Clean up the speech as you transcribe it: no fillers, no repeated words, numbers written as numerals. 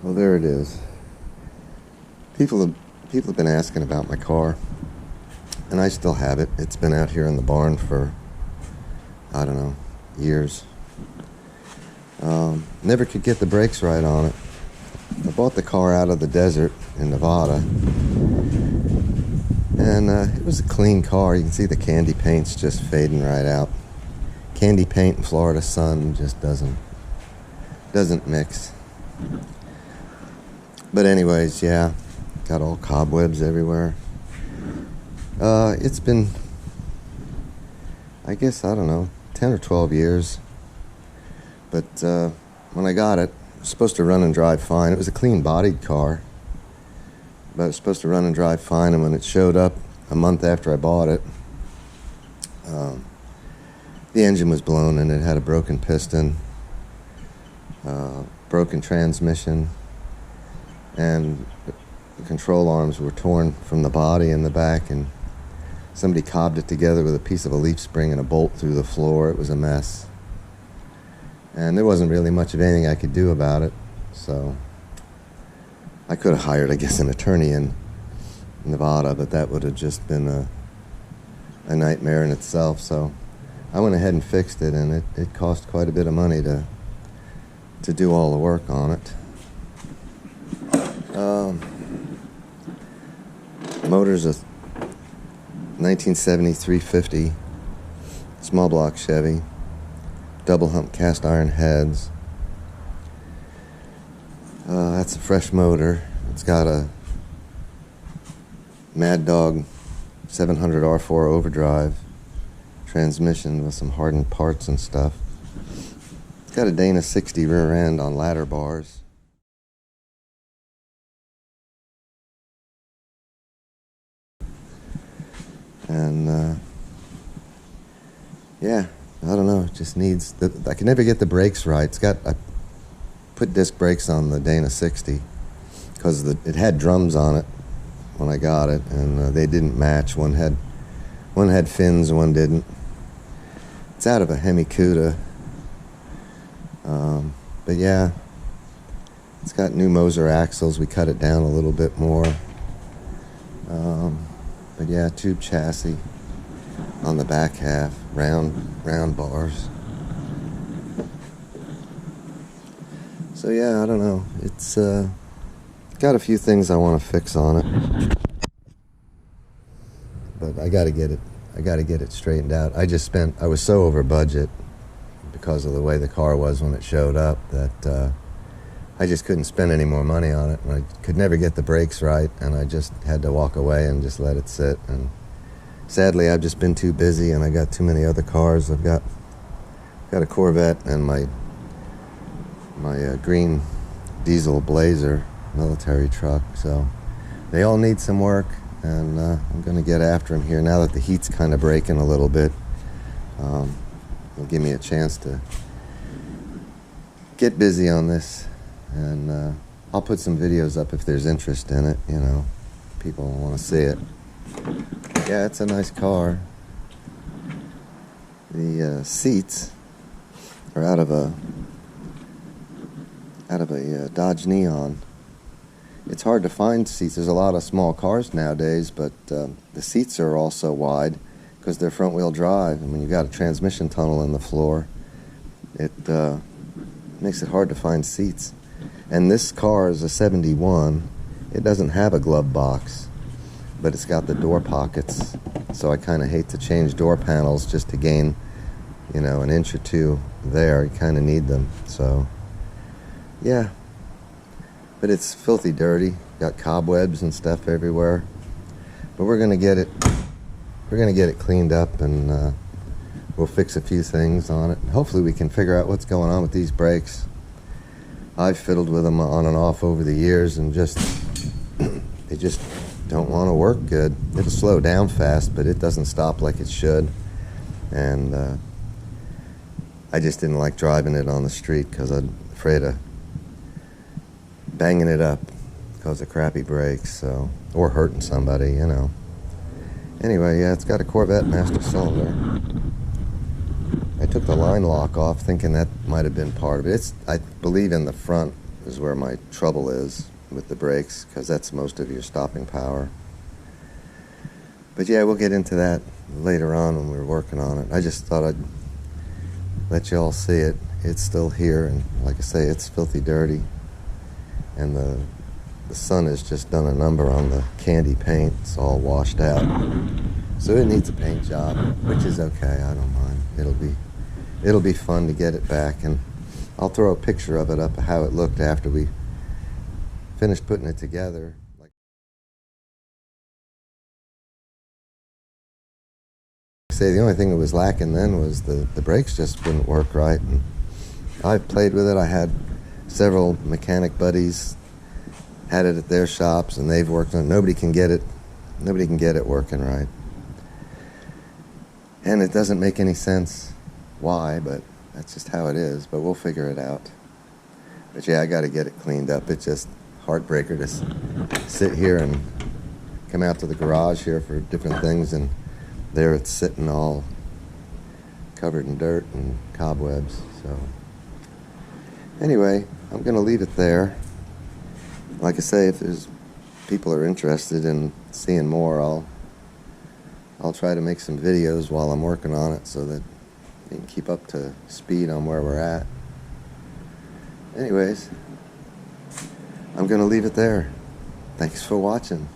Well, there it is. People have been asking about my car, and I still have it. It's been out here in the barn for, I don't know, years. Never could get the brakes right on it. I bought the car out of the desert in Nevada, and it was a clean car. You can see the candy paint's just fading right out. Candy paint in Florida sun just doesn't mix. But anyways, yeah, got all cobwebs everywhere. It's been, I guess, I don't know, 10 or 12 years. But when I got it, it was supposed to run and drive fine. It was a clean-bodied car, but it was supposed to run and drive fine. And when it showed up a month after I bought it, the engine was blown and it had a broken piston, broken transmission, and the control arms were torn from the body and the back, and somebody cobbed it together with a piece of a leaf spring and a bolt through the floor. It was a mess. And there wasn't really much of anything I could do about it, so I could have hired, I guess, an attorney in Nevada, but that would have just been a nightmare in itself. So I went ahead and fixed it, and it cost quite a bit of money to do all the work on it. Motor's a 1970 350 small block Chevy, double hump cast iron heads. That's a fresh motor. It's got a Mad Dog 700 R4 overdrive transmission with some hardened parts and stuff. It's got a Dana 60 rear end on ladder bars. And yeah, I don't know, it just needs, I can never get the brakes right. I put disc brakes on the Dana 60 because it had drums on it when I got it, and they didn't match. One had fins, one didn't. It's out of a Hemi Cuda. But yeah, it's got new Moser axles. We cut it down a little bit more. But yeah, tube chassis on the back half, round bars. So yeah, I don't know. It's got a few things I want to fix on it, but I got to get it straightened out. I was so over budget because of the way the car was when it showed up that I just couldn't spend any more money on it. I could never get the brakes right, and I just had to walk away and just let it sit. And sadly, I've just been too busy, and I got too many other cars. I've got a Corvette and my green diesel Blazer military truck, so they all need some work, and I'm going to get after them here now that the heat's kind of breaking a little bit. It'll give me a chance to get busy on this, and I'll put some videos up if there's interest in it. You know, people want to see it. Yeah, it's a nice car. The seats are out of a Dodge Neon. It's hard to find seats. There's a lot of small cars nowadays, but the seats are also wide because they're front-wheel drive, and when you've got a transmission tunnel in the floor, it makes it hard to find seats. And this car is a 71. It doesn't have a glove box, but it's got the door pockets, so I kind of hate to change door panels just to gain, you know, an inch or two there. You kind of need them, so yeah. But it's filthy dirty, got cobwebs and stuff everywhere, but we're gonna get it cleaned up, and we'll fix a few things on it. Hopefully we can figure out what's going on with these brakes. I've fiddled with them on and off over the years, and they just don't want to work good. It'll slow down fast, but it doesn't stop like it should. And I just didn't like driving it on the street because I'm afraid of banging it up because of crappy brakes, so, or hurting somebody, you know. Anyway, yeah, it's got a Corvette master cylinder. I took the line lock off thinking that might have been part of it. I believe in the front is where my trouble is with the brakes, because that's most of your stopping power. But yeah, we'll get into that later on when we're working on it. I just thought I'd let you all see it. It's still here, and like I say, it's filthy dirty. And the sun has just done a number on the candy paint. It's all washed out. So it needs a paint job, which is okay. I don't mind. It'll be fun to get it back, and I'll throw a picture of it up of how it looked after we finished putting it together. Like I say, the only thing that was lacking then was the brakes just wouldn't work right. And I played with it. I had several mechanic buddies had it at their shops, and they've worked on it. Nobody can get it working right. And it doesn't make any sense why, but that's just how it is. But we'll figure it out. But yeah, I got to get it cleaned up. It's just heartbreaker to sit here and come out to the garage here for different things, and there it's sitting all covered in dirt and cobwebs. So anyway, I'm going to leave it there. Like I say, if there's people are interested in seeing more, I'll try to make some videos while I'm working on it so that you can keep up to speed on where we're at. Anyways, I'm going to leave it there. Thanks for watching.